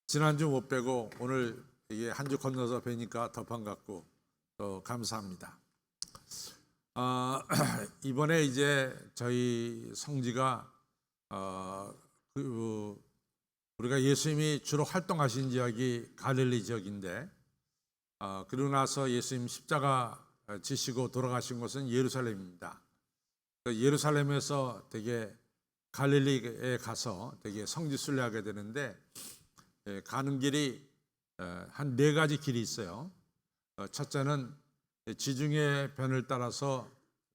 지난주 못 뵈고 오늘 이게 한 주 건너서 뵈니까 더 반갑고 또 감사합니다. 이번에 이제 저희 성지가 우리가 예수님이 주로 활동하신 지역이 갈릴리 지역인데 그러고 나서 예수님 십자가 지시고 돌아가신 곳은 예루살렘입니다. 예루살렘에서 되게 갈릴리에 가서 되게 성지 순례하게 되는데 가는 길이 한 네 가지 길이 있어요. 첫째는 지중해 변을 따라서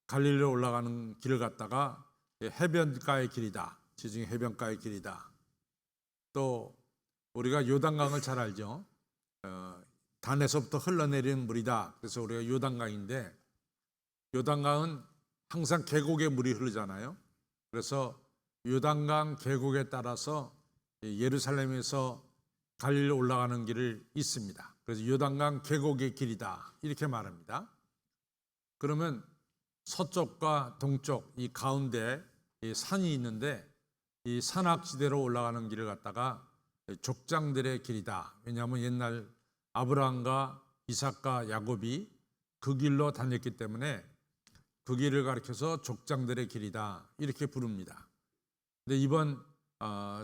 갈릴리로 올라가는 길을 갔다가 해변가의 길이다. 지중해 해변가의 길이다. 또 우리가 요단강을 잘 알죠. 단에서부터 흘러내리는 물이다. 그래서 우리가 요단강인데 요단강은 항상 계곡에 물이 흐르잖아요. 그래서 요단강 계곡에 따라서 예루살렘에서 갈릴리로 올라가는 길을 있습니다. 그래서 요단강 계곡의 길이다 이렇게 말합니다. 그러면 서쪽과 동쪽 이 가운데 이 산이 있는데 이 산악지대로 올라가는 길을 갖다가 족장들의 길이다. 왜냐하면 옛날 아브라함과 이삭과 야곱이 그 길로 다녔기 때문에 그 길을 가리켜서 족장들의 길이다 이렇게 부릅니다. 근데 이번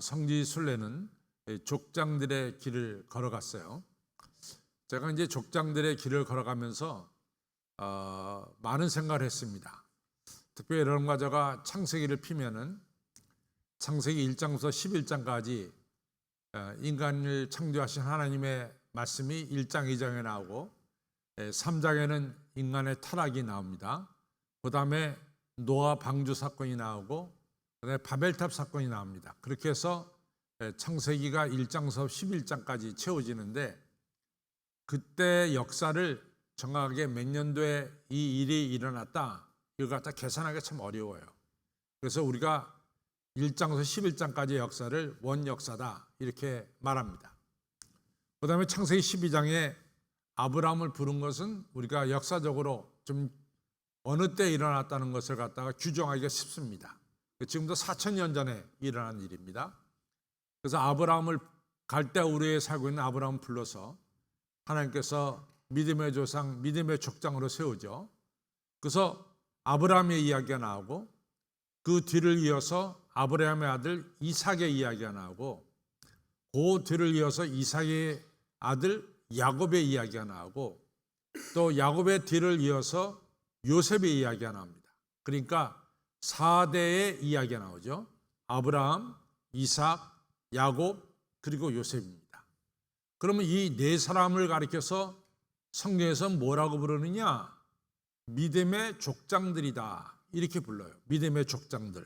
성지 순례는 족장들의 길을 걸어갔어요. 제가 이제 족장들의 길을 걸어가면서 많은 생각을 했습니다. 특별히 여러분과 제가 창세기를 피면은 창세기 1장부터 11장까지 인간을 창조하신 하나님의 말씀이 1장, 2장에 나오고 3장에는 인간의 타락이 나옵니다. 그 다음에 노아 방주 사건이 나오고 그다음에 바벨탑 사건이 나옵니다. 그렇게 해서 창세기가 1장서 11장까지 채워지는데 그때 역사를 정확하게 몇 년도에 이 일이 일어났다 이걸 갖다 계산하기가 참 어려워요. 그래서 우리가 1장서 11장까지의 역사를 원역사다 이렇게 말합니다. 그 다음에 창세기 12장에 아브라함을 부른 것은 우리가 역사적으로 좀 어느 때 일어났다는 것을 갖다가 규정하기가 쉽습니다. 지금도 4,000년 전에 일어난 일입니다. 그래서 아브라함을 갈대우르에 살고 있는 아브라함을 불러서 하나님께서 믿음의 조상, 믿음의 족장으로 세우죠. 그래서 아브라함의 이야기가 나오고 그 뒤를 이어서 아브라함의 아들 이삭의 이야기가 나오고 그 뒤를 이어서 이삭의 아들 야곱의 이야기가 나오고 또 야곱의 뒤를 이어서 요셉의 이야기가 나옵니다. 그러니까 4대의 이야기가 나오죠. 아브라함, 이삭, 야곱 그리고 요셉입니다. 그러면 이 네 사람을 가리켜서 성경에서 뭐라고 부르느냐? 믿음의 족장들이다 이렇게 불러요. 믿음의 족장들.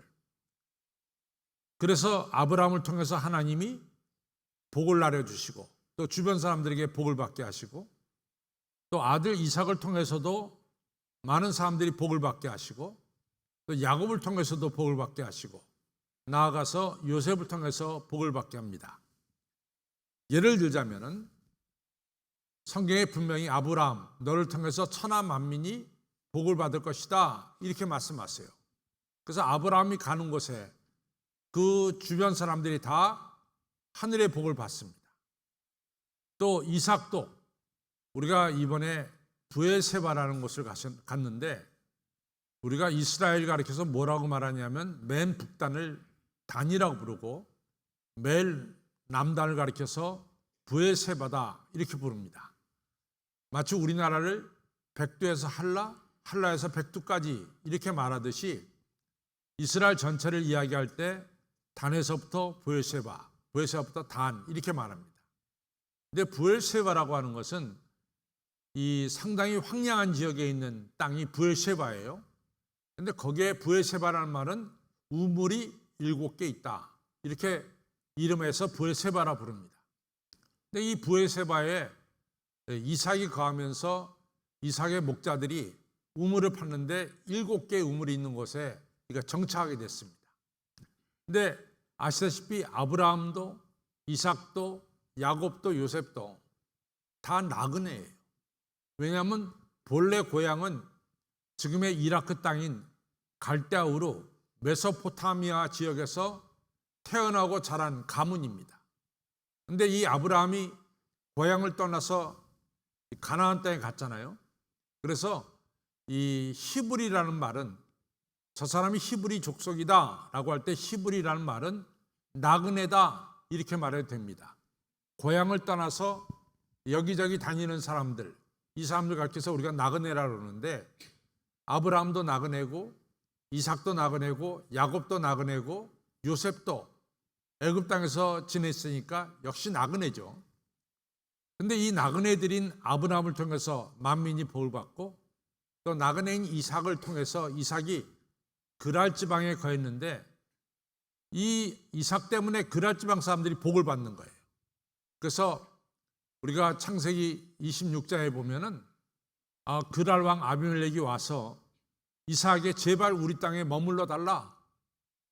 그래서 아브라함을 통해서 하나님이 복을 나눠주시고 또 주변 사람들에게 복을 받게 하시고 또 아들 이삭을 통해서도 많은 사람들이 복을 받게 하시고 또 야곱을 통해서도 복을 받게 하시고 나아가서 요셉을 통해서 복을 받게 합니다. 예를 들자면은 성경에 분명히 아브라함 너를 통해서 천하 만민이 복을 받을 것이다 이렇게 말씀하세요. 그래서 아브라함이 가는 곳에 그 주변 사람들이 다 하늘의 복을 받습니다. 또 이삭도 우리가 이번에 브엘세바라는 곳을 갔는데 우리가 이스라엘 가리켜서 뭐라고 말하냐면 맨 북단을 단이라고 부르고 맨 남단을 가리켜서 브엘세바다 이렇게 부릅니다. 마치 우리나라를 백두에서 한라, 한라에서 백두까지 이렇게 말하듯이 이스라엘 전체를 이야기할 때 단에서부터 브엘세바, 브엘세바부터 단 이렇게 말합니다. 근데 브엘세바라고 하는 것은 이 상당히 황량한 지역에 있는 땅이 브엘세바예요. 근데 거기에 브엘세바라는 말은 우물이 7개 있다. 이렇게 이름에서 브엘세바라 부릅니다. 근데 이 브엘세바에 이삭이 거하면서 이삭의 목자들이 우물을 팠는데 7개의 우물이 있는 곳에 정착하게 됐습니다. 근데 아시다시피 아브라함도 이삭도 야곱도 요셉도 다 나그네예요. 왜냐하면 본래 고향은 지금의 이라크 땅인 갈대우르 메소포타미아 지역에서 태어나고 자란 가문입니다. 근데 이 아브라함이 고향을 떠나서 가나안 땅에 갔잖아요. 그래서 이 히브리라는 말은 저 사람이 히브리 족속이다라고 할 때 히브리라는 말은 나그네다 이렇게 말해도 됩니다. 고향을 떠나서 여기저기 다니는 사람들, 이 사람들 가르쳐서 우리가 나그네라고 그러는데 아브라함도 나그네고 이삭도 나그네고 야곱도 나그네고 요셉도 애굽 땅에서 지냈으니까 역시 나그네죠. 근데 이 나그네들인 아브라함을 통해서 만민이 복을 받고 또 나그네인 이삭을 통해서 이삭이 그랄 지방에 거했는데 이 이삭 때문에 그랄 지방 사람들이 복을 받는 거예요. 그래서 우리가 창세기 26장에 보면은 그랄 왕 아비멜렉이 와서 이삭에게 제발 우리 땅에 머물러 달라.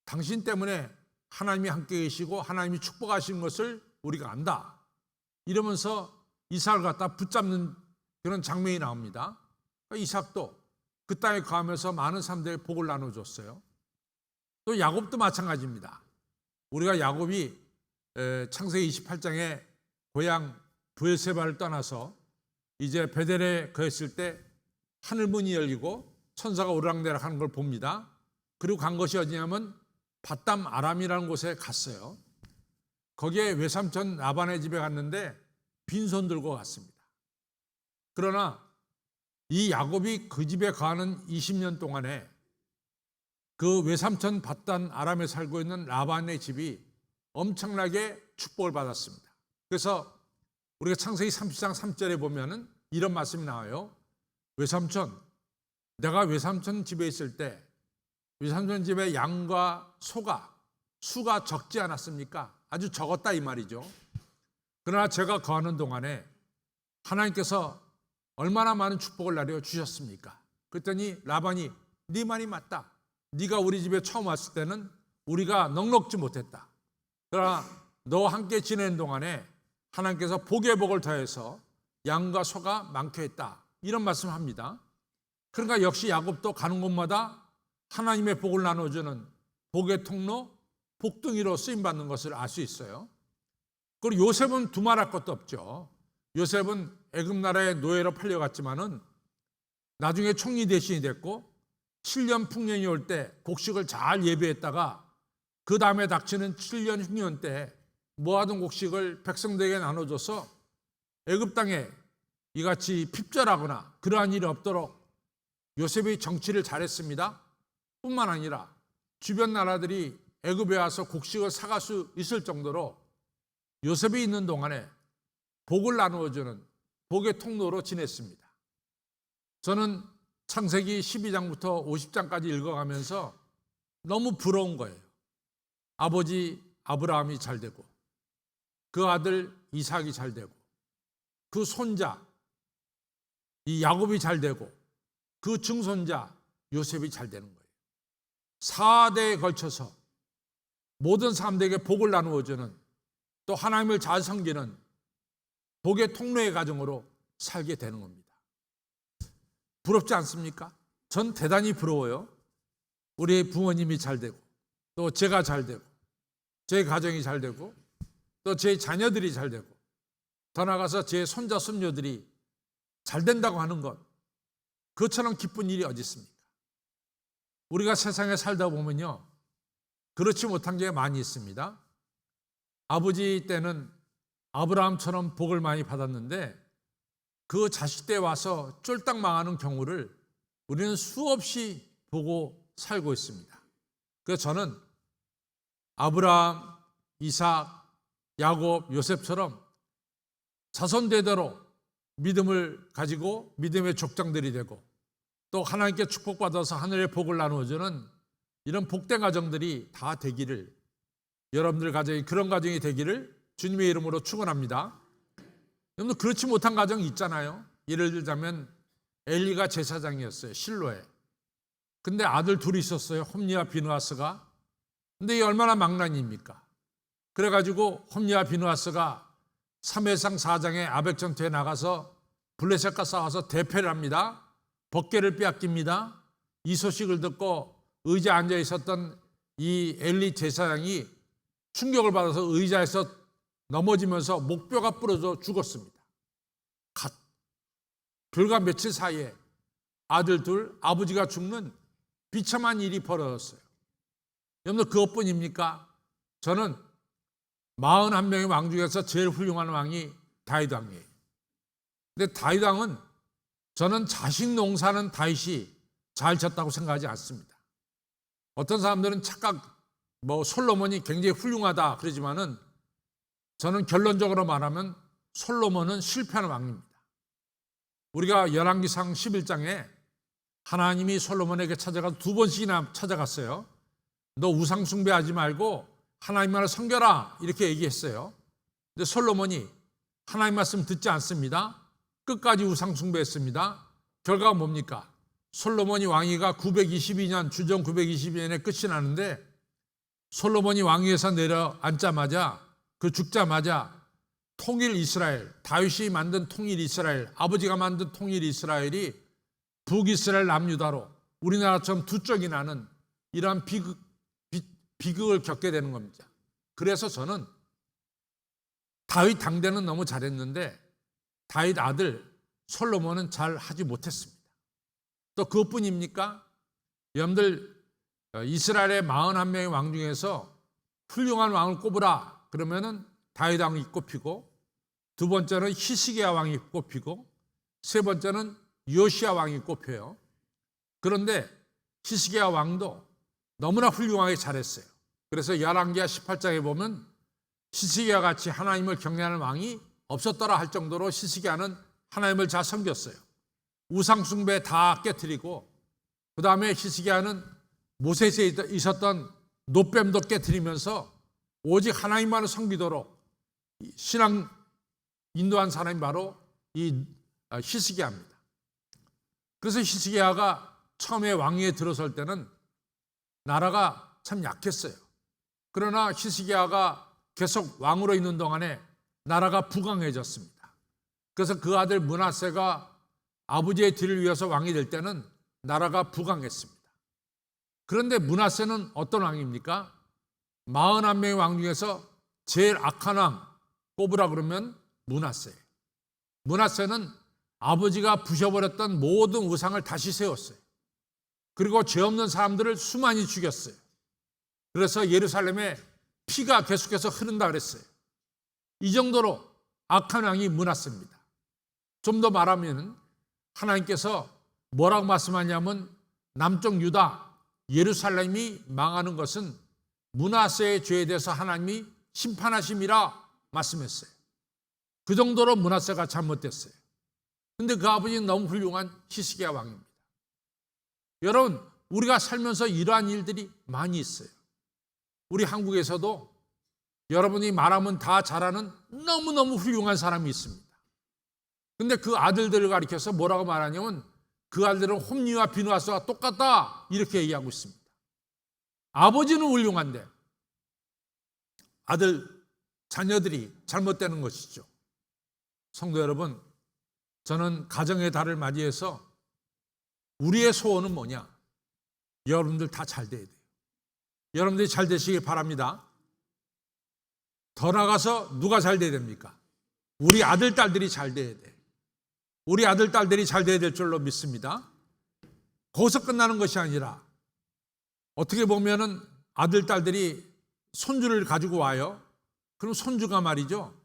당신 때문에 하나님이 함께 계시고 하나님이 축복하신 것을 우리가 안다. 이러면서 이삭을 갖다 붙잡는 그런 장면이 나옵니다. 이삭도 그 땅에 거하면서 많은 사람들에게 복을 나눠줬어요. 또 야곱도 마찬가지입니다. 우리가 야곱이 창세기 28장에 고향 브엘세바를 떠나서 이제 베델에 거했을 때 하늘문이 열리고 천사가 오르락내락 하는 걸 봅니다. 그리고 간 것이 어디냐면 밧담 아람이라는 곳에 갔어요. 거기에 외삼촌 라반의 집에 갔는데 빈손 들고 갔습니다. 그러나 이 야곱이 그 집에 가는 20년 동안에 그 외삼촌 밧담 아람에 살고 있는 라반의 집이 엄청나게 축복을 받았습니다. 그래서 우리가 창세기 30장 3절에 보면은 이런 말씀이 나와요. 외삼촌, 내가 외삼촌 집에 있을 때 외삼촌 집에 양과 수가 적지 않았습니까? 아주 적었다 이 말이죠. 그러나 제가 거하는 동안에 하나님께서 얼마나 많은 축복을 내려 주셨습니까? 그랬더니 라반이 네 말이 맞다. 네가 우리 집에 처음 왔을 때는 우리가 넉넉지 못했다. 그러나 너와 함께 지내는 동안에 하나님께서 복의 복을 더해서 양과 소가 많게 했다. 이런 말씀을 합니다. 그러니까 역시 야곱도 가는 곳마다 하나님의 복을 나눠주는 복의 통로, 복둥이로 쓰임받는 것을 알 수 있어요. 그리고 요셉은 두말할 것도 없죠. 요셉은 애굽 나라의 노예로 팔려갔지만은 나중에 총리 대신이 됐고 7년 풍년이 올 때 곡식을 잘 예비했다가 그 다음에 닥치는 7년 흉년 때 모아둔 곡식을 백성들에게 나눠줘서 애굽 땅에 이같이 핍절하거나 그러한 일이 없도록 요셉이 정치를 잘했습니다. 뿐만 아니라 주변 나라들이 애굽에 와서 곡식을 사갈 수 있을 정도로 요셉이 있는 동안에 복을 나누어주는 복의 통로로 지냈습니다. 저는 창세기 12장부터 50장까지 읽어가면서 너무 부러운 거예요. 아버지 아브라함이 잘 되고 그 아들 이삭이 잘 되고 그 손자 이 야곱이 잘 되고 그 증손자 요셉이 잘 되는 거예요. 4대에 걸쳐서 모든 사람들에게 복을 나누어주는 또 하나님을 잘 섬기는 복의 통로의 가정으로 살게 되는 겁니다. 부럽지 않습니까? 전 대단히 부러워요. 우리 부모님이 잘 되고 또 제가 잘 되고 제 가정이 잘 되고 또 제 자녀들이 잘 되고 더 나아가서 제 손자 손녀들이 잘 된다고 하는 것, 그것처럼 기쁜 일이 어디 있습니까? 우리가 세상에 살다 보면요 그렇지 못한 게 많이 있습니다. 아버지 때는 아브라함처럼 복을 많이 받았는데 그 자식 때 와서 쫄딱 망하는 경우를 우리는 수없이 보고 살고 있습니다. 그래서 저는 아브라함, 이삭, 야곱, 요셉처럼 자손대대로 믿음을 가지고 믿음의 족장들이 되고 또 하나님께 축복받아서 하늘의 복을 나누어주는 이런 복된 가정들이 다 되기를, 여러분들 가정이 그런 가정이 되기를 주님의 이름으로 축원합니다. 여러분 그렇지 못한 가정이 있잖아요. 예를 들자면 엘리가 제사장이었어요. 실로에. 근데 아들 둘이 있었어요. 홈리와 비느하스가. 근데 이게 얼마나 망나니입니까? 그래가지고 홈리와 비느하스가 3회상 4장에 아벡전투에 나가서 블레셋과 싸워서 대패를 합니다. 법궤를 빼앗깁니다. 이 소식을 듣고 의자에 앉아 있었던 이 엘리 제사장이 충격을 받아서 의자에서 넘어지면서 목뼈가 부러져 죽었습니다. 불과 며칠 사이에 아들 둘, 아버지가 죽는 비참한 일이 벌어졌어요. 여러분들 그것뿐입니까? 저는 41명의 왕 중에서 제일 훌륭한 왕이 다윗 왕이에요. 근데 다윗 왕은 저는 자식 농사는 다윗이 잘 졌다고 생각하지 않습니다. 어떤 사람들은 솔로몬이 굉장히 훌륭하다 그러지만은 저는 결론적으로 말하면 솔로몬은 실패한 왕입니다. 우리가 열왕기상 11장에 하나님이 솔로몬에게 찾아가서 2번씩이나 찾아갔어요. 너 우상 숭배하지 말고 하나님만을 섬겨라 이렇게 얘기했어요. 근데 솔로몬이 하나님 말씀 듣지 않습니다. 끝까지 우상 숭배했습니다. 결과가 뭡니까? 솔로몬이 왕위가 922년 주정 922년에 끝이 나는데 솔로몬이 왕위에서 내려앉자마자 죽자마자 통일 이스라엘, 다윗이 만든 통일 이스라엘, 아버지가 만든 통일 이스라엘이 북이스라엘 남유다로 우리나라처럼 두 쪽이 나는 이러한 비극을 겪게 되는 겁니다. 그래서 저는 다윗 당대는 너무 잘했는데 다윗 아들 솔로몬은 잘 하지 못했습니다. 또 그것뿐입니까? 여러분들 이스라엘의 41명의 왕 중에서 훌륭한 왕을 꼽으라 그러면은 다윗 왕이 꼽히고, 두 번째는 히스기야 왕이 꼽히고, 세 번째는 요시야 왕이 꼽혀요. 그런데 히스기야 왕도 너무나 훌륭하게 잘했어요. 그래서 열왕기하 18장에 보면 히스기야 같이 하나님을 경외하는 왕이 없었더라 할 정도로 히스기야는 하나님을 잘 섬겼어요. 우상 숭배 다 깨트리고, 그 다음에 히스기야는 모세에 있었던 노뱀도 깨트리면서 오직 하나님만을 섬기도록 신앙 인도한 사람이 바로 이 히스기야입니다. 그래서 히스기야가 처음에 왕위에 들어설 때는 나라가 참 약했어요. 그러나 히스기야가 계속 왕으로 있는 동안에 나라가 부강해졌습니다. 그래서 그 아들 므낫세가 아버지의 뒤를 위해서 왕이 될 때는 나라가 부강했습니다. 그런데 므낫세는 어떤 왕입니까? 41명의 왕 중에서 제일 악한 왕 꼽으라 그러면 므낫세예요. 므낫세는 아버지가 부셔버렸던 모든 우상을 다시 세웠어요. 그리고 죄 없는 사람들을 수많이 죽였어요. 그래서 예루살렘에 피가 계속해서 흐른다 그랬어요. 이 정도로 악한 왕이 므낫세입니다. 좀 더 말하면 하나님께서 뭐라고 말씀하냐면 남쪽 유다 예루살렘이 망하는 것은 므낫세의 죄에 대해서 하나님이 심판하심이라 말씀했어요. 그 정도로 므낫세가 잘못됐어요. 그런데 그 아버지는 너무 훌륭한 히스기야 왕입니다. 여러분, 우리가 살면서 이러한 일들이 많이 있어요. 우리 한국에서도 여러분이 말하면 다 잘하는 너무너무 훌륭한 사람이 있습니다. 근데 그 아들들을 가리켜서 뭐라고 말하냐면 그 아들은 홈리와 비누아스와 똑같다 이렇게 얘기하고 있습니다. 아버지는 훌륭한데 자녀들이 잘못되는 것이죠. 성도 여러분, 저는 가정의 달을 맞이해서 우리의 소원은 뭐냐? 여러분들 다 잘 돼야 돼요. 여러분들이 잘 되시길 바랍니다. 더 나아가서 누가 잘 돼야 됩니까? 우리 아들, 딸들이 잘 돼야 돼. 우리 아들, 딸들이 잘 돼야 될 줄로 믿습니다. 거기서 끝나는 것이 아니라 어떻게 보면은 아들, 딸들이 손주를 가지고 와요. 그럼 손주가 말이죠.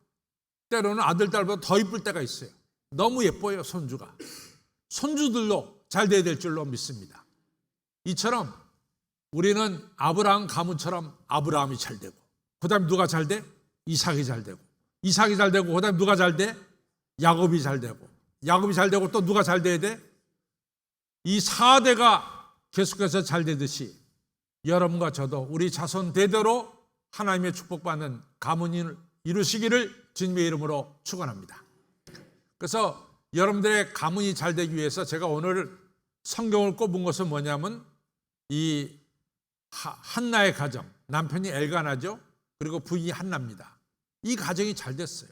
때로는 아들, 딸보다 더 이쁠 때가 있어요. 너무 예뻐요, 손주가. 손주들로 잘 돼야 될 줄로 믿습니다. 이처럼 우리는 아브라함 가문처럼 아브라함이 잘 되고, 그 다음에 누가 잘 돼? 이삭이 잘 되고, 이삭이 잘 되고, 그 다음에 누가 잘 돼? 야곱이 잘 되고, 야곱이 잘 되고 또 누가 잘 돼야 돼? 이 4대가 계속해서 잘 되듯이 여러분과 저도 우리 자손 대대로 하나님의 축복받는 가문을 이루시기를 주님의 이름으로 축원합니다. 그래서 여러분들의 가문이 잘 되기 위해서 제가 오늘 성경을 꼽은 것은 뭐냐면 이 한나의 가정, 남편이 엘가나죠. 그리고 부인이 한나입니다. 이 가정이 잘 됐어요.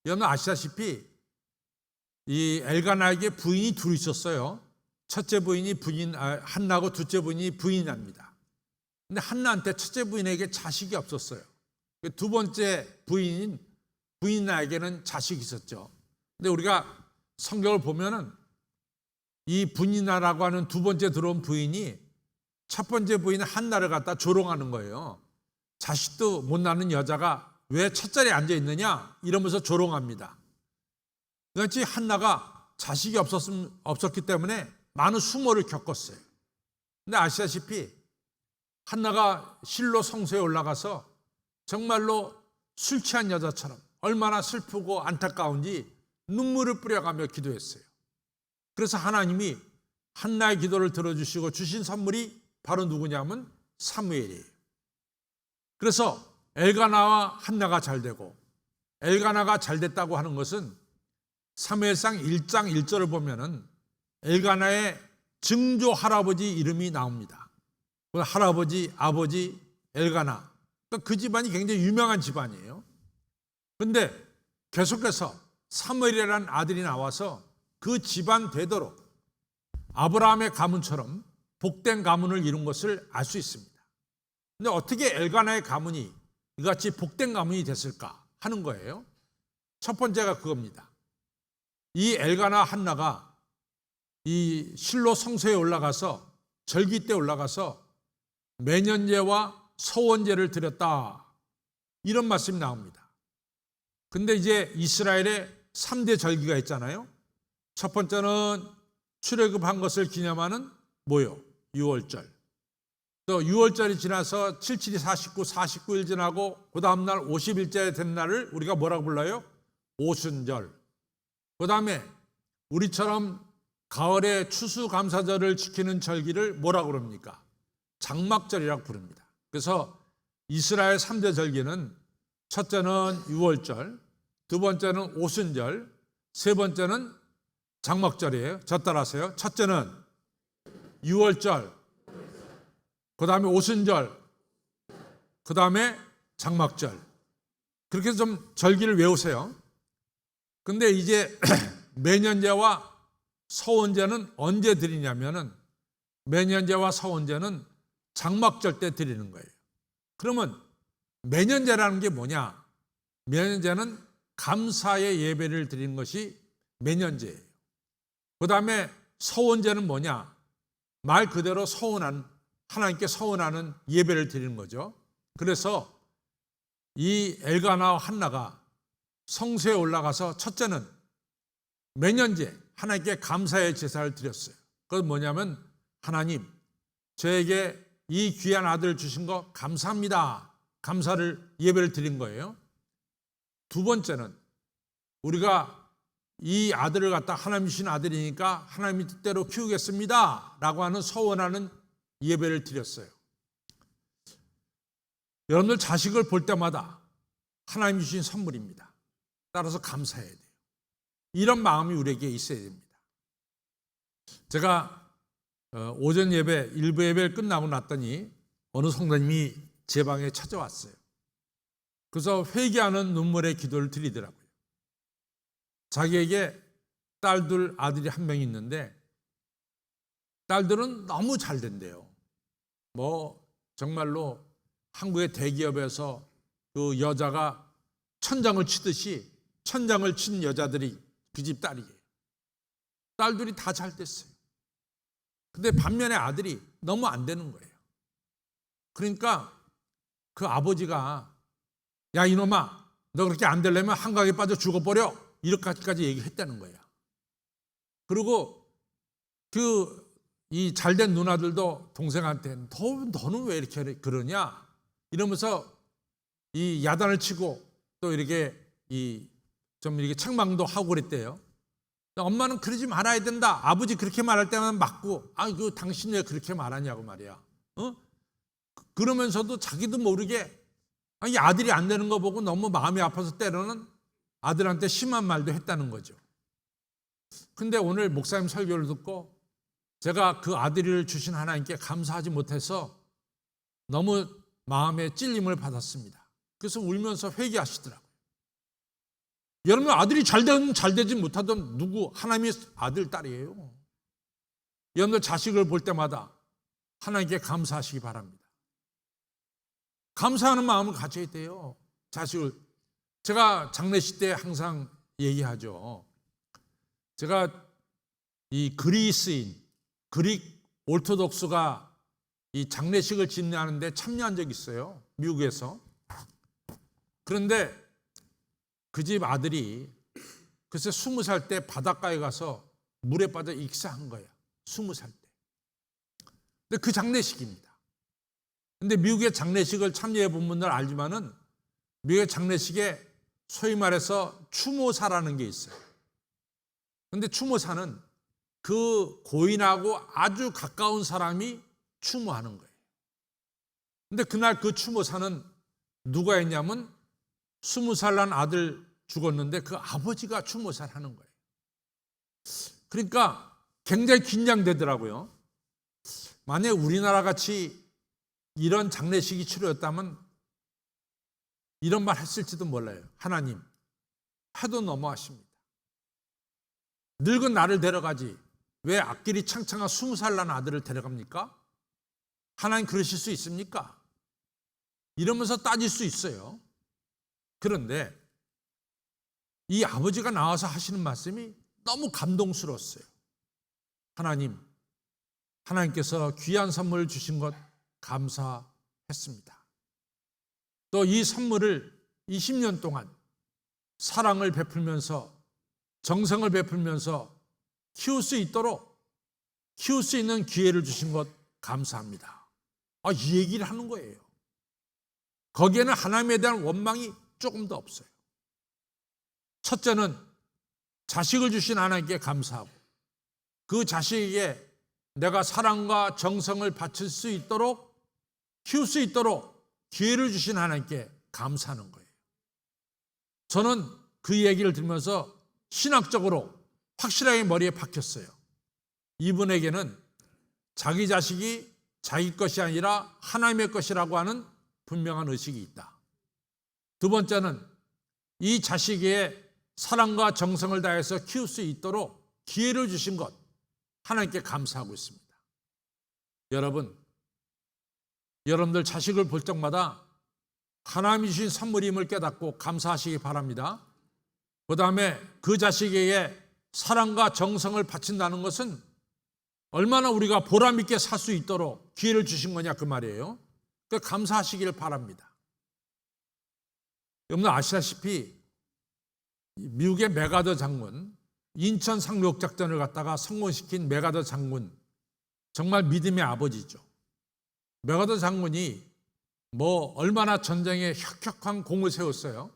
여러분 아시다시피 이 엘가나에게 부인이 둘 있었어요. 첫째 부인이 한나고 둘째 부인이 부인합니다. 근데 한나한테 첫째 부인에게 자식이 없었어요. 두 번째 부인에게는 자식이 있었죠. 근데 우리가 성경을 보면은 이 분이나라고 하는 두 번째 들어온 부인이 첫 번째 부인 한나를 갖다 조롱하는 거예요. 자식도 못 낳는 여자가 왜 첫 자리에 앉아 있느냐 이러면서 조롱합니다. 그렇지 한나가 자식이 없었기 때문에 많은 수모를 겪었어요. 근데 아시다시피 한나가 실로 성소에 올라가서 정말로 술 취한 여자처럼 얼마나 슬프고 안타까운지 눈물을 뿌려가며 기도했어요. 그래서 하나님이 한나의 기도를 들어주시고 주신 선물이 바로 누구냐면 사무엘이에요. 그래서 엘가나와 한나가 잘 되고 엘가나가 잘 됐다고 하는 것은 사무엘상 1장 1절을 보면은 엘가나의 증조 할아버지 이름이 나옵니다. 할아버지, 아버지 엘가나. 그러니까 그 집안이 굉장히 유명한 집안이에요. 그런데 계속해서 사무엘이라는 아들이 나와서 그 집안 되도록 아브라함의 가문처럼 복된 가문을 이룬 것을 알 수 있습니다. 근데 어떻게 엘가나의 가문이 이같이 복된 가문이 됐을까 하는 거예요. 첫 번째가 그겁니다. 이 엘가나 한나가 이 실로 성소에 올라가서 절기 때 올라가서 매년제와 서원제를 드렸다. 이런 말씀이 나옵니다. 근데 이제 이스라엘의 3대 절기가 있잖아요. 첫 번째는 출애굽한 것을 기념하는 뭐요? 6월절. 또 6월절이 지나서 77이 49일 지나고 그 다음 날 50일째 된 날을 우리가 뭐라고 불러요? 오순절. 그 다음에 우리처럼 가을에 추수감사절을 지키는 절기를 뭐라고 그럽니까? 장막절이라고 부릅니다. 그래서 이스라엘 3대 절기는 첫째는 6월절, 두 번째는 오순절, 세 번째는 장막절이에요. 저 따라하세요. 첫째는 6월절, 그 다음에 오순절, 그 다음에 장막절. 그렇게 해서 좀 절기를 외우세요. 근데 이제 매년제와 서원제는 언제 드리냐면은 매년제와 서원제는 장막절 때 드리는 거예요. 그러면 매년제라는 게 뭐냐? 매년제는 감사의 예배를 드리는 것이 매년제예요. 그 다음에 서원제는 뭐냐? 말 그대로 하나님께 서원하는 예배를 드리는 거죠. 그래서 이 엘가나와 한나가 성소에 올라가서 첫째는 매년제 하나님께 감사의 제사를 드렸어요. 그건 뭐냐면 하나님 저에게 이 귀한 아들을 주신 거 감사합니다. 감사를 예배를 드린 거예요. 두 번째는 우리가 이 아들을 갖다 하나님 주신 아들이니까 하나님의 뜻대로 키우겠습니다 라고 하는 서원하는 예배를 드렸어요. 여러분들 자식을 볼 때마다 하나님 주신 선물입니다. 따라서 감사해야 돼요. 이런 마음이 우리에게 있어야 됩니다. 제가 오전 예배, 일부 예배를 끝나고 났더니 어느 성도님이 제 방에 찾아왔어요. 그래서 회개하는 눈물의 기도를 드리더라고요. 자기에게 딸들, 아들이 한 명 있는데 딸들은 너무 잘 된대요. 정말로 한국의 대기업에서 그 여자가 천장을 치듯이 천장을 친 여자들이 그 집 딸이에요. 딸들이 다 잘 됐어요. 근데 반면에 아들이 너무 안 되는 거예요. 그러니까 그 아버지가 야 이놈아 너 그렇게 안 되려면 한강에 빠져 죽어버려 이렇게까지 얘기했다는 거예요. 그리고 이 잘된 누나들도 동생한테 너는 왜 이렇게 그러냐 이러면서 이 야단을 치고 또 이렇게 좀 이렇게 책망도 하고 그랬대요. 엄마는 그러지 말아야 된다. 아버지 그렇게 말할 때만 맞고 당신 왜 그렇게 말하냐고 말이야. 그러면서도 자기도 모르게 이 아들이 안 되는 거 보고 너무 마음이 아파서 때로는 아들한테 심한 말도 했다는 거죠. 근데 오늘 목사님 설교를 듣고 제가 그 아들을 주신 하나님께 감사하지 못해서 너무 마음에 찔림을 받았습니다. 그래서 울면서 회개하시더라고요. 여러분 아들이 잘되든 잘되지 못하든 누구 하나님의 아들 딸이에요. 여러분들 자식을 볼 때마다 하나님께 감사하시기 바랍니다. 감사하는 마음을 가져야 돼요. 자식을, 제가 장례식 때 항상 얘기하죠. 제가 이 그릭 오르토독스가 이 장례식을 진행하는데 참여한 적이 있어요. 미국에서. 그런데 그 집 아들이 글쎄 20살 때 바닷가에 가서 물에 빠져 익사한 거예요. 20살 때. 근데 그 장례식입니다. 근데 미국의 장례식을 참여해 본 분들 알지만은 미국의 장례식에 소위 말해서 추모사라는 게 있어요. 근데 추모사는 그 고인하고 아주 가까운 사람이 추모하는 거예요. 근데 그날 그 추모사는 누가 했냐면 20살 난 아들 죽었는데 그 아버지가 추모사를 하는 거예요. 그러니까 굉장히 긴장되더라고요. 만약에 우리나라 같이 이런 장례식이 치러졌다면 이런 말 했을지도 몰라요. 하나님, 해도 너무하십니다. 늙은 나를 데려가지 왜 앞길이 창창한 20살 난 아들을 데려갑니까? 하나님 그러실 수 있습니까? 이러면서 따질 수 있어요. 그런데 이 아버지가 나와서 하시는 말씀이 너무 감동스러웠어요. 하나님께서 귀한 선물을 주신 것 감사했습니다. 또 이 선물을 20년 동안 사랑을 베풀면서 정성을 베풀면서 키울 수 있는 기회를 주신 것 감사합니다. 이 얘기를 하는 거예요. 거기에는 하나님에 대한 원망이 조금도 없어요. 첫째는 자식을 주신 하나님께 감사하고 그 자식에게 내가 사랑과 정성을 바칠 수 있도록 키울 수 있도록 기회를 주신 하나님께 감사하는 거예요. 저는 그 얘기를 들으면서 신학적으로 확실하게 머리에 박혔어요. 이분에게는 자기 자식이 자기 것이 아니라 하나님의 것이라고 하는 분명한 의식이 있다. 두 번째는 이 자식의 사랑과 정성을 다해서 키울 수 있도록 기회를 주신 것 하나님께 감사하고 있습니다. 여러분들 자식을 볼 적마다 하나님이 주신 선물임을 깨닫고 감사하시기 바랍니다. 그 다음에 그 자식에게 사랑과 정성을 바친다는 것은 얼마나 우리가 보람 있게 살 수 있도록 기회를 주신 거냐 그 말이에요. 그러니까 감사하시기를 바랍니다. 여러분 아시다시피 미국의 메가더 장군, 인천 상륙 작전을 갖다가 성공시킨 메가더 장군, 정말 믿음의 아버지죠. 메가더 장군이 얼마나 전쟁에 혁혁한 공을 세웠어요.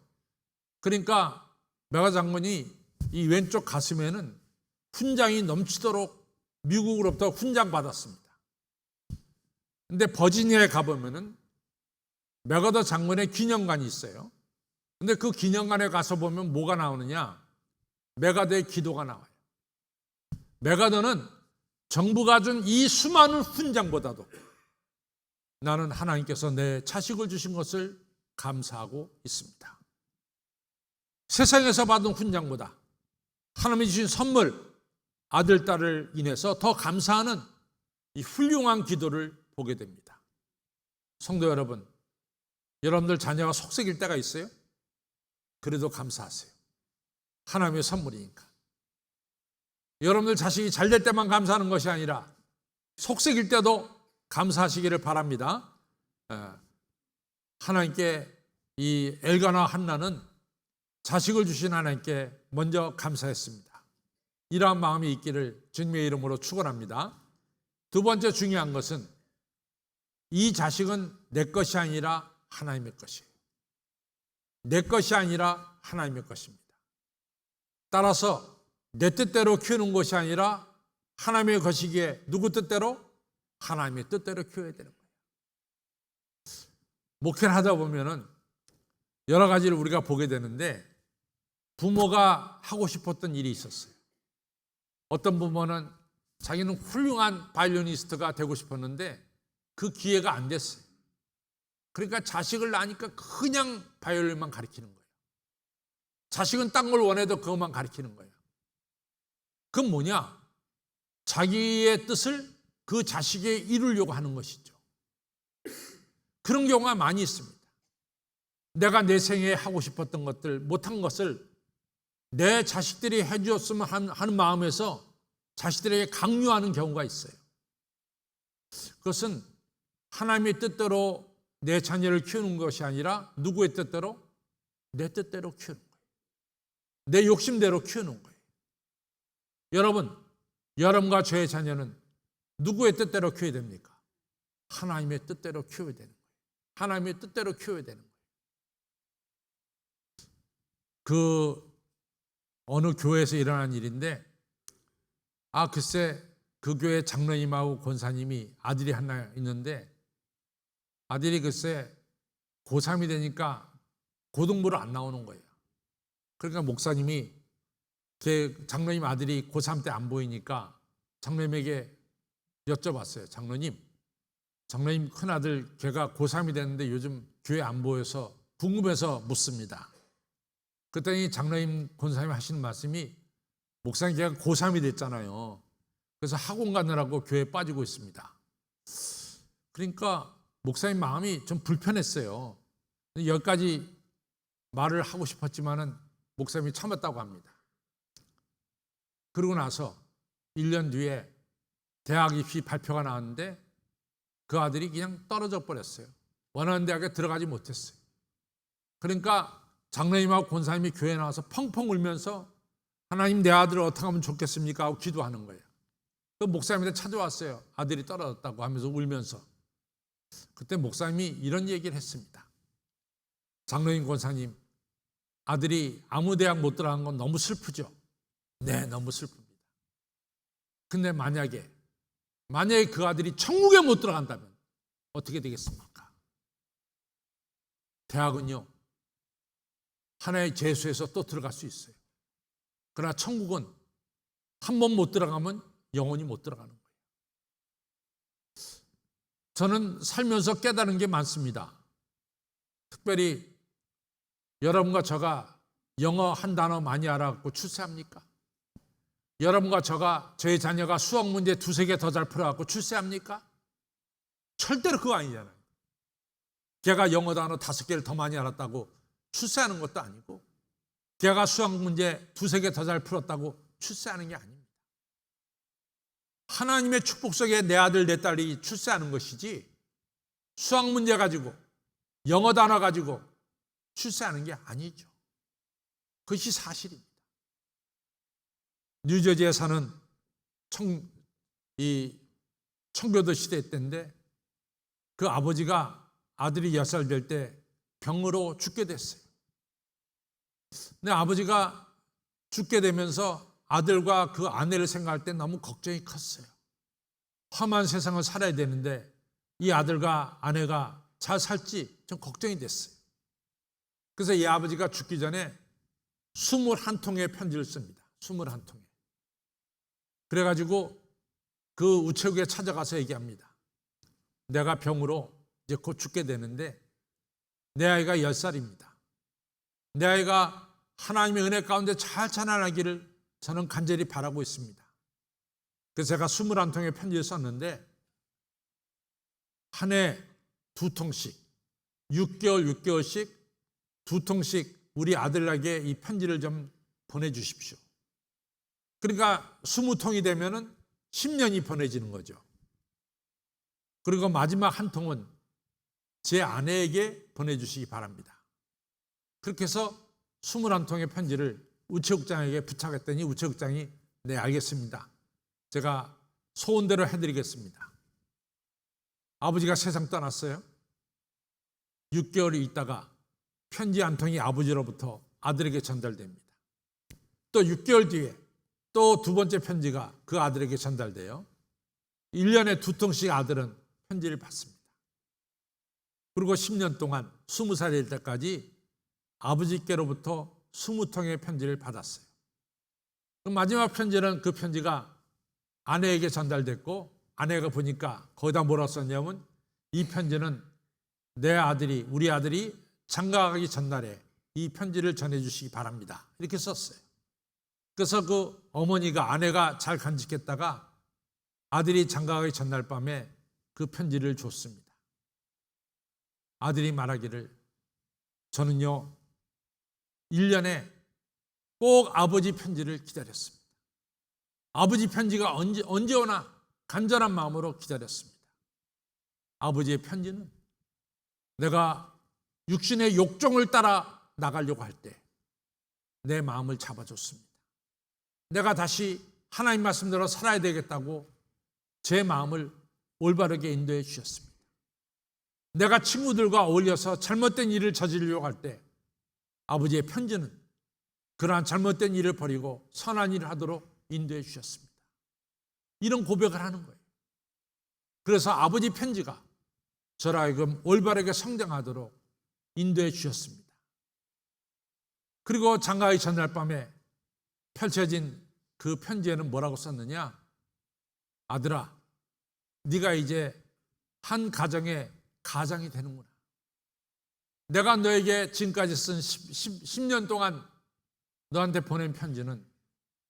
그러니까 메가더 장군이 이 왼쪽 가슴에는 훈장이 넘치도록 미국으로부터 훈장 받았습니다. 근데 버지니아에 가보면은 메가더 장군의 기념관이 있어요. 근데 그 기념관에 가서 보면 뭐가 나오느냐? 메가더의 기도가 나와요. 메가더는 정부가 준 이 수많은 훈장보다도 나는 하나님께서 내 자식을 주신 것을 감사하고 있습니다. 세상에서 받은 훈장보다 하나님이 주신 선물, 아들, 딸을 인해서 더 감사하는 이 훌륭한 기도를 보게 됩니다. 성도 여러분, 여러분들 자녀가 속썩일 때가 있어요? 그래도 감사하세요. 하나님의 선물이니까. 여러분들 자식이 잘 될 때만 감사하는 것이 아니라 속썩일 때도 감사하시기를 바랍니다. 하나님께 이 엘가나 한나는 자식을 주신 하나님께 먼저 감사했습니다. 이러한 마음이 있기를 주님의 이름으로 축원합니다. 두 번째 중요한 것은 이 자식은 내 것이 아니라 하나님의 것이에요. 내 것이 아니라 하나님의 것입니다. 따라서 내 뜻대로 키우는 것이 아니라 하나님의 것이기에 누구 뜻대로? 하나님의 뜻대로 키워야 되는 거예요. 목회를 하다 보면은 여러 가지를 우리가 보게 되는데 부모가 하고 싶었던 일이 있었어요. 어떤 부모는 자기는 훌륭한 바이올리니스트가 되고 싶었는데 그 기회가 안 됐어요. 그러니까 자식을 낳으니까 그냥 바이올린만 가르치는 거예요. 자식은 딴 걸 원해도 그것만 가르치는 거예요. 그건 뭐냐? 자기의 뜻을 그 자식에 이루려고 하는 것이죠. 그런 경우가 많이 있습니다. 내가 내 생에 하고 싶었던 것들, 못한 것을 내 자식들이 해주었으면 하는 마음에서 자식들에게 강요하는 경우가 있어요. 그것은 하나님의 뜻대로 내 자녀를 키우는 것이 아니라 누구의 뜻대로? 내 뜻대로 키우는 거예요. 내 욕심대로 키우는 거예요. 여러분과 저의 자녀는 누구의 뜻대로 키워야 됩니까? 하나님의 뜻대로 키워야 되는 거예요. 하나님의 뜻대로 키워야 되는 거예요. 그 어느 교회에서 일어난 일인데, 글쎄 그 교회 장로님하고 권사님이 아들이 하나 있는데, 아들이 글쎄 고3이 되니까 고등부를 안 나오는 거예요. 그러니까 목사님이 장로님 아들이 고3 때 안 보이니까 장로님에게 여쭤봤어요. 장로님 큰아들 걔가 고3이 됐는데 요즘 교회 안 보여서 궁금해서 묻습니다. 그랬더니 장로님 권사님이 하시는 말씀이, 목사님 걔가 고3이 됐잖아요. 그래서 학원 가느라고 교회에 빠지고 있습니다. 그러니까 목사님 마음이 좀 불편했어요. 여기까지 말을 하고 싶었지만은 목사님이 참았다고 합니다. 그러고 나서 1년 뒤에 대학 입시 발표가 나왔는데 그 아들이 그냥 떨어져 버렸어요. 원하는 대학에 들어가지 못했어요. 그러니까 장로님하고 권사님이 교회에 나와서 펑펑 울면서 하나님 내 아들을 어떻게 하면 좋겠습니까? 하고 기도하는 거예요. 그 목사님한테 찾아왔어요. 아들이 떨어졌다고 하면서 울면서. 그때 목사님이 이런 얘기를 했습니다. 장로님 권사님, 아들이 아무 대학 못 들어간 건 너무 슬프죠? 네, 너무 슬픕니다. 근데 만약에 그 아들이 천국에 못 들어간다면 어떻게 되겠습니까? 대학은요, 하나의 재수에서 또 들어갈 수 있어요. 그러나 천국은 한 번 못 들어가면 영원히 못 들어가는 거예요. 저는 살면서 깨달은 게 많습니다. 특별히 여러분과 저가 영어 한 단어 많이 알아갖고 출세합니까? 여러분과 저의 자녀가 수학 문제 2-3개 더 잘 풀어갖고 출세합니까? 절대로 그거 아니잖아요. 걔가 영어 단어 5개를 더 많이 알았다고 출세하는 것도 아니고, 걔가 수학 문제 2-3개 더 잘 풀었다고 출세하는 게 아닙니다. 하나님의 축복 속에 내 아들 내 딸이 출세하는 것이지, 수학 문제 가지고 영어 단어 가지고 출세하는 게 아니죠. 그것이 사실입니다. 뉴저지에 사는 청교도 시대 때인데, 그 아버지가 아들이 10살 될 때 병으로 죽게 됐어요. 근데 아버지가 죽게 되면서 아들과 그 아내를 생각할 때 너무 걱정이 컸어요. 험한 세상을 살아야 되는데 이 아들과 아내가 잘 살지 좀 걱정이 됐어요. 그래서 이 아버지가 죽기 전에 21통의 편지를 씁니다. 21통에. 그래가지고 그 우체국에 찾아가서 얘기합니다. 내가 병으로 이제 곧 죽게 되는데 내 아이가 10살입니다. 내 아이가 하나님의 은혜 가운데 잘 자라나기를 저는 간절히 바라고 있습니다. 그래서 제가 21통의 편지를 썼는데 한 해 2통씩 6개월씩 2통씩 우리 아들에게 이 편지를 좀 보내주십시오. 그러니까 20통이 되면은 10년이 보내지는 거죠. 그리고 마지막 한 통은 제 아내에게 보내주시기 바랍니다. 그렇게 해서 21통의 편지를 우체국장에게 부탁했더니 우체국장이 네, 알겠습니다. 제가 소원대로 해드리겠습니다. 아버지가 세상 떠났어요. 6개월이 있다가 편지 한 통이 아버지로부터 아들에게 전달됩니다. 또 6개월 뒤에 또 2번째 편지가 그 아들에게 전달돼요. 1년에 2통씩 아들은 편지를 받습니다. 그리고 10년 동안 20살이 될 때까지 아버지께로부터 20통의 편지를 받았어요. 마지막 편지는 그 편지가 아내에게 전달됐고, 아내가 보니까 거기다 뭐라고 썼냐면 이 편지는 우리 아들이 장가가기 전날에 이 편지를 전해주시기 바랍니다. 이렇게 썼어요. 그래서 그 어머니가, 아내가 잘 간직했다가 아들이 장가가기 전날 밤에 그 편지를 줬습니다. 아들이 말하기를 저는요 1년에 꼭 아버지 편지를 기다렸습니다. 아버지 편지가 언제 오나 간절한 마음으로 기다렸습니다. 아버지의 편지는 내가 육신의 욕정을 따라 나가려고 할 때 내 마음을 잡아줬습니다. 내가 다시 하나님 말씀대로 살아야 되겠다고 제 마음을 올바르게 인도해 주셨습니다. 내가 친구들과 어울려서 잘못된 일을 저지르려고 할 때 아버지의 편지는 그러한 잘못된 일을 버리고 선한 일을 하도록 인도해 주셨습니다. 이런 고백을 하는 거예요. 그래서 아버지 편지가 저를 하여금 올바르게 성장하도록 인도해 주셨습니다. 그리고 장가의 전날 밤에 펼쳐진 그 편지에는 뭐라고 썼느냐? 아들아, 네가 이제 한 가정의 가장이 되는구나. 내가 너에게 지금까지 쓴 10년 동안 너한테 보낸 편지는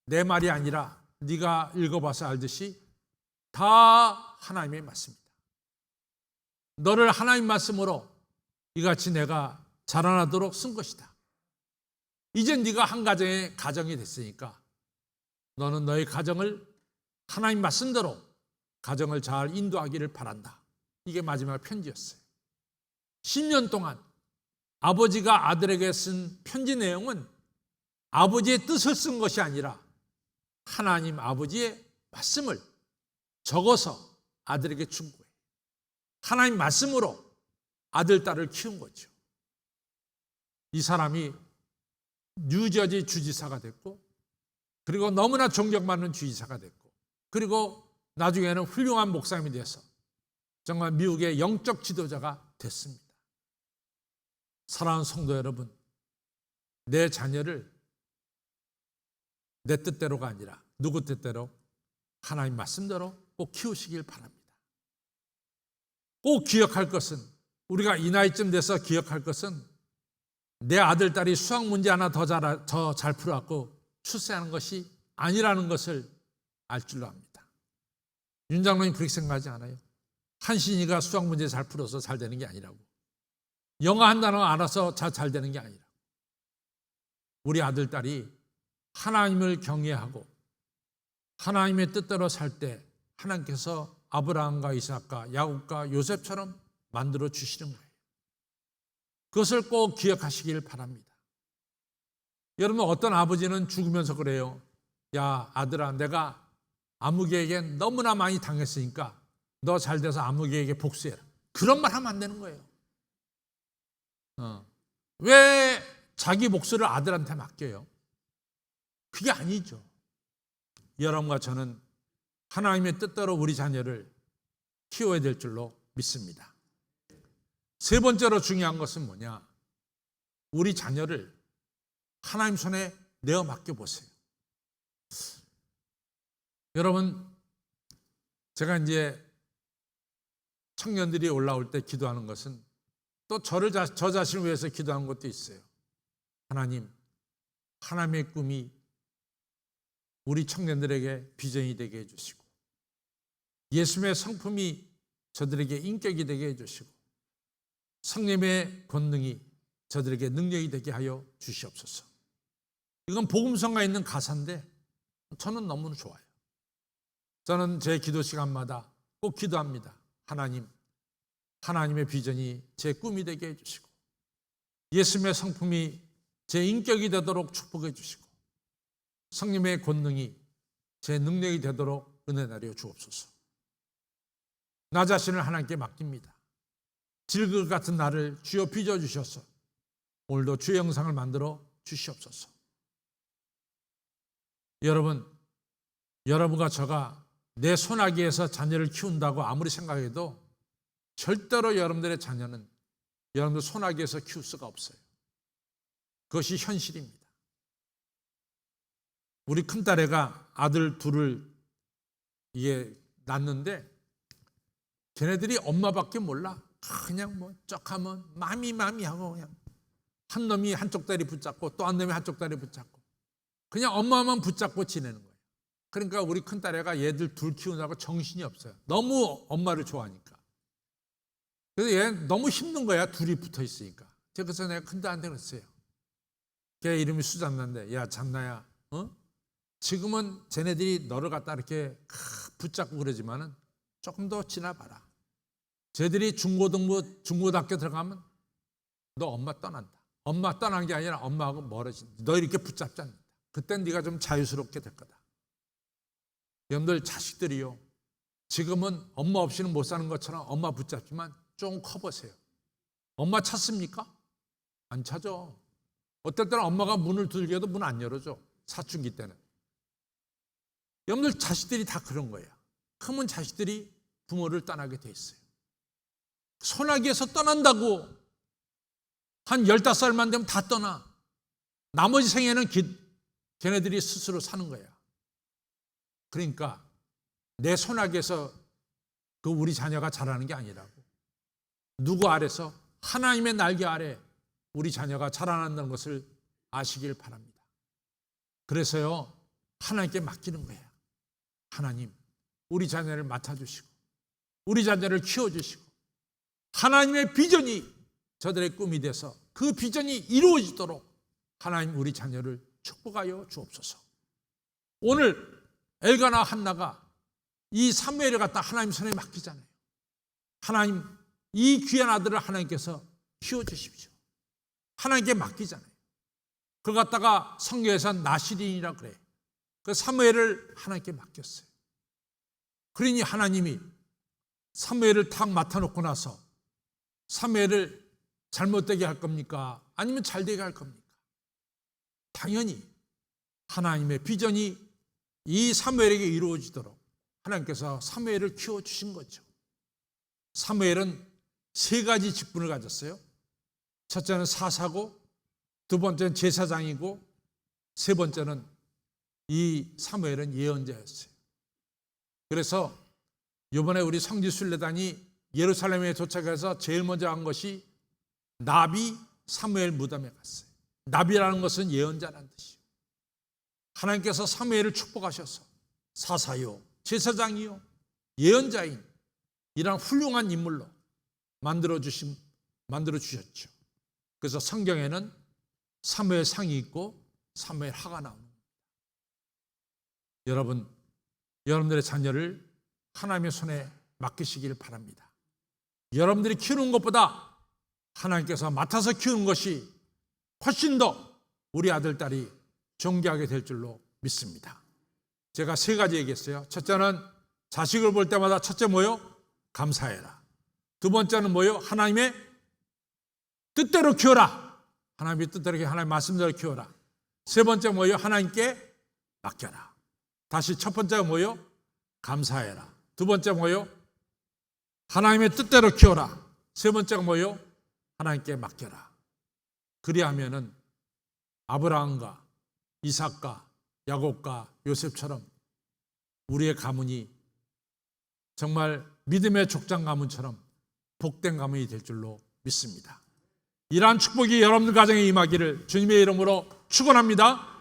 내 말이 아니라 네가 읽어봐서 알듯이 다 하나님의 말씀이다. 너를 하나님 말씀으로 이같이 내가 자라나도록 쓴 것이다. 이제 네가 한 가정의 가정이 됐으니까 너는 너의 가정을 하나님 말씀대로 가정을 잘 인도하기를 바란다. 이게 마지막 편지였어요. 10년 동안 아버지가 아들에게 쓴 편지 내용은 아버지의 뜻을 쓴 것이 아니라 하나님 아버지의 말씀을 적어서 아들에게 준 거예요. 하나님 말씀으로 아들, 딸을 키운 거죠. 이 사람이 뉴저지 주지사가 됐고, 그리고 너무나 존경받는 주지사가 됐고, 그리고 나중에는 훌륭한 목사님이 돼서 정말 미국의 영적 지도자가 됐습니다. 사랑하는 성도 여러분, 내 자녀를 내 뜻대로가 아니라 누구 뜻대로 하나님 말씀대로 꼭 키우시길 바랍니다. 꼭 기억할 것은, 우리가 이 나이쯤 돼서 기억할 것은 내 아들, 딸이 수학 문제 하나 더 잘 풀어갖고 출세하는 것이 아니라는 것을 알 줄로 압니다. 윤 장로님 그렇게 생각하지 않아요? 한신이가 수학 문제 잘 풀어서 잘 되는 게 아니라고. 영어 한 단어 알아서 잘 되는 게 아니라. 우리 아들, 딸이 하나님을 경외하고 하나님의 뜻대로 살 때 하나님께서 아브라함과 이삭과 야곱과 요셉처럼 만들어 주시는 거예요. 그것을 꼭 기억하시길 바랍니다. 여러분, 어떤 아버지는 죽으면서 그래요. 야, 아들아, 내가 아무개에게 너무나 많이 당했으니까 너 잘 돼서 아무개에게 복수해라. 그런 말 하면 안 되는 거예요. 왜 자기 목소리를 아들한테 맡겨요? 그게 아니죠. 여러분과 저는 하나님의 뜻대로 우리 자녀를 키워야 될 줄로 믿습니다. 세 번째로 중요한 것은 뭐냐? 우리 자녀를 하나님 손에 내어 맡겨보세요. 여러분, 제가 이제 청년들이 올라올 때 기도하는 것은 또 저 자신을 위해서 기도하는 것도 있어요. 하나님, 하나님의 꿈이 우리 청년들에게 비전이 되게 해주시고, 예수님의 성품이 저들에게 인격이 되게 해주시고, 성령의 권능이 저들에게 능력이 되게 하여 주시옵소서. 이건 복음성가 있는 가사인데 저는 너무 좋아요. 저는 제 기도 시간마다 꼭 기도합니다. 하나님, 하나님의 비전이 제 꿈이 되게 해주시고, 예수님의 성품이 제 인격이 되도록 축복해 주시고, 성령의 권능이 제 능력이 되도록 은혜 내려 주옵소서. 나 자신을 하나님께 맡깁니다. 질그 같은 나를 주여 빚어주셔서 오늘도 주의 영상을 만들어 주시옵소서. 여러분과 저가 내 손아귀에서 자녀를 키운다고 아무리 생각해도 절대로 여러분들의 자녀는 여러분들 손아귀에서 키울 수가 없어요. 그것이 현실입니다. 우리 큰딸애가 아들 둘을 낳는데 걔네들이 엄마밖에 몰라. 그냥 뭐 쩍하면 마미 하고 그냥 한 놈이 한쪽 다리 붙잡고 또 한 놈이 한쪽 다리 붙잡고 그냥 엄마만 붙잡고 지내는 거예요. 그러니까 우리 큰딸애가 얘들 둘 키우느라고 정신이 없어요. 너무 엄마를 좋아하니까. 그래서 얘 너무 힘든 거야. 둘이 붙어 있으니까. 그래서 내가 큰딸한테 그랬어요. 걔 이름이 수잔나인데, 야 잔나야, 지금은 쟤네들이 너를 갖다 이렇게 붙잡고 그러지만은 조금 더 지나봐라. 쟤들이 중고등학교 들어가면 너 엄마 떠난다. 엄마 떠난 게 아니라 엄마하고 멀어진다. 너 이렇게 붙잡지 않는다. 그땐 네가 좀 자유스럽게 될 거다. 여러분들 자식들이요, 지금은 엄마 없이는 못 사는 것처럼 엄마 붙잡지만 좀 커보세요. 엄마 찾습니까? 안 찾아. 어떨 때는 엄마가 문을 두들겨도 문 안 열어줘. 사춘기 때는. 여러분들 자식들이 다 그런 거예요. 크면 자식들이 부모를 떠나게 돼 있어요. 소나기에서 떠난다고 한 15살만 되면 다 떠나. 나머지 생애는 걔네들이 스스로 사는 거야. 그러니까 내 소나기에서 그 우리 자녀가 자라는 게 아니라고. 누구 아래서? 하나님의 날개 아래 우리 자녀가 자라난다는 것을 아시길 바랍니다. 그래서요, 하나님께 맡기는 거예요. 하나님, 우리 자녀를 맡아주시고 우리 자녀를 키워주시고 하나님의 비전이 저들의 꿈이 돼서 그 비전이 이루어지도록 하나님 우리 자녀를 축복하여 주옵소서. 오늘 엘가나 한나가 이 사무엘을 갖다 하나님 손에 맡기잖아요. 하나님, 이 귀한 아들을 하나님께서 키워주십시오. 하나님께 맡기잖아요. 그걸 갖다가 성경에서는 나시린이라고 그래요. 그 사무엘을 하나님께 맡겼어요. 그러니 하나님이 사무엘을 탁 맡아놓고 나서 사무엘을 잘못되게 할 겁니까? 아니면 잘되게 할 겁니까? 당연히 하나님의 비전이 이 사무엘에게 이루어지도록 하나님께서 사무엘을 키워주신 거죠. 사무엘은 3가지 직분을 가졌어요. 첫째는 사사고, 두 번째는 제사장이고, 세 번째는 이 사무엘은 예언자였어요. 그래서 이번에 우리 성지순례단이 예루살렘에 도착해서 제일 먼저 한 것이 나비 사무엘 무덤에 갔어요. 나비라는 것은 예언자라는 뜻이에요. 하나님께서 사무엘을 축복하셔서 사사요, 제사장이요, 예언자인 이런 훌륭한 인물로 만들어 주셨죠. 그래서 성경에는 사무엘 상이 있고 사무엘 하가 나옵니다. 여러분들의 자녀를 하나님의 손에 맡기시길 바랍니다. 여러분들이 키우는 것보다 하나님께서 맡아서 키우는 것이 훨씬 더 우리 아들, 딸이 존귀하게 될 줄로 믿습니다. 제가 3가지 얘기했어요. 첫째는 자식을 볼 때마다 첫째 뭐요? 감사해라. 두 번째는 뭐요? 하나님의 뜻대로 키워라. 하나님의 뜻대로, 하나님의 말씀대로 키워라. 세 번째 뭐요? 하나님께 맡겨라. 다시 첫 번째가 뭐요? 감사해라. 두 번째 뭐요? 하나님의 뜻대로 키워라. 세 번째가 뭐요? 하나님께 맡겨라. 그리하면은 아브라함과 이삭과 야곱과 요셉처럼 우리의 가문이 정말 믿음의 족장 가문처럼 복된 가문이 될 줄로 믿습니다. 이러한 축복이 여러분들 가정에 임하기를 주님의 이름으로 축원합니다.